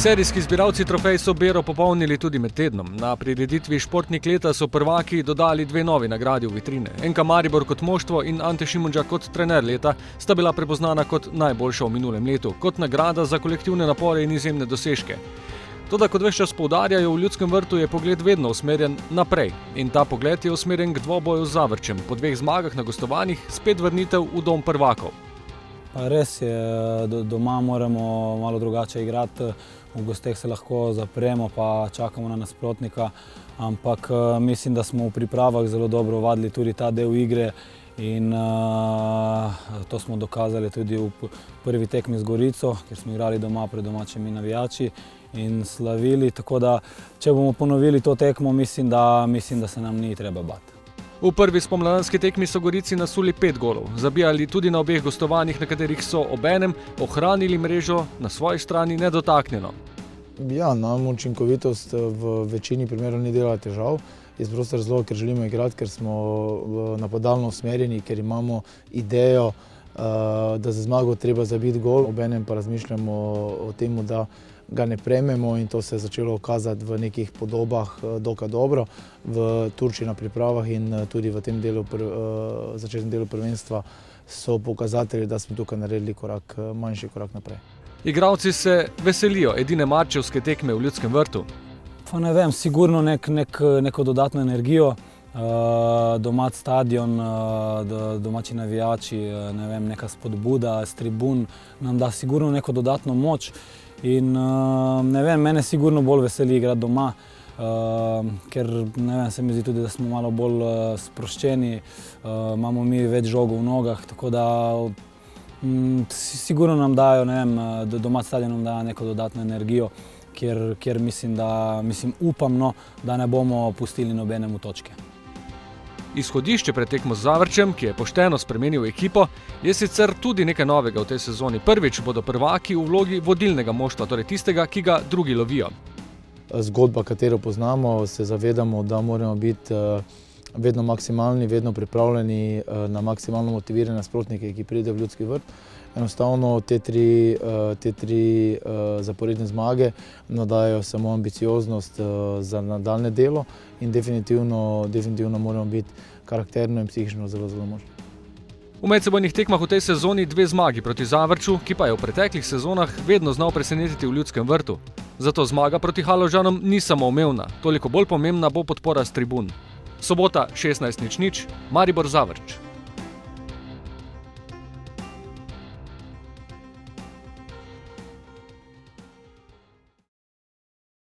Serijski zbiralci trofej so bero popolnili tudi med tednom. Na prireditvi Športnik leta so prvaki dodali 2 novi nagradi v vitrine. NK Maribor kot moštvo in Ante Šimundža kot trener leta sta bila prepoznana kot najboljša v minulem letu, kot nagrada za kolektivne napore in izjemne dosežke. Toda, kot ves čas poudarjajo, v Ljudskem vrtu je pogled vedno usmerjen naprej. In ta pogled je usmerjen k dvoboju z Zavrčem. Po 2 zmagah na gostovanjih spet vrnitev v dom prvakov. Pa res je, doma moramo malo drugače igrati, v gosteh se lahko zapremo pa čakamo na nasprotnika, ampak mislim, da smo v pripravah zelo dobro vadili tudi ta del igre in to smo dokazali tudi v prvi tekmi z Gorico, kjer smo igrali doma pred domačimi navijači in slavili, tako da če bomo ponovili to tekmo, mislim, da se nam ni treba bati. V prvi spomladanski tekmi so Gorici nasuli 5 golov, zabijali tudi na obeh gostovanjih, na katerih so obenem ohranili mrežo na svoji strani nedotaknjeno. Ja, nam učinkovitost v večini primerov ni delala težav. Iz prostega razloga, ker želimo igrati, ker smo napadalno usmerjeni, ker imamo idejo, da za zmago treba zabiti gol, obenem pa razmišljamo o tem, da ga ne prejmemo in to se je začelo okazati v nekih podobah dokaj dobro v Turčiji na pripravah in tudi v tem začetnem delu prvenstva so pokazatelji, da smo tukaj naredili manjši korak naprej. Igralci se veselijo edine marčevske tekme v Ljudskem vrtu. Pa ne vem, sigurno neko dodatno energijo, domač stadion, domači navijači, ne vem, neka spodbuda s tribun nam da sigurno neko dodatno moč. In ne vem, mene sigurno bolj veseli igrati doma, ker ne vem, se mi zdi tudi, da smo malo bolj sproščeni, imamo mi več žogov v nogah, tako da sigurno nam dajo, ne vem, domač stadion nam dajo neko dodatno energijo, kjer upam, da ne bomo pustili nobenemu točke. Izhodišče pred tekmo z Zavrčem, ki je pošteno spremenil ekipo, je sicer tudi nekaj novega v tej sezoni. Prvič bodo prvaki v vlogi vodilnega moštva, torej tistega, ki ga drugi lovijo. Zgodba, katero poznamo, se zavedamo, da moramo biti vedno maksimalni, vedno pripravljeni na maksimalno motivirane nasprotnike, ki pridejo v Ljudski vrt. Enostavno te tri zaporedne zmage nadajajo samo ambicioznost za nadaljne delo in definitivno moramo biti karakterno in psihično zelo močni. V medsebojnih tekmah v tej sezoni 2 zmagi proti Zavrču, ki pa je v preteklih sezonah vedno znal presenetiti v Ljudskem vrtu. Zato zmaga proti Haložanom ni samoumevna, toliko bolj pomembna bo podpora s tribun. Sobota 16:00, Maribor Zavrč.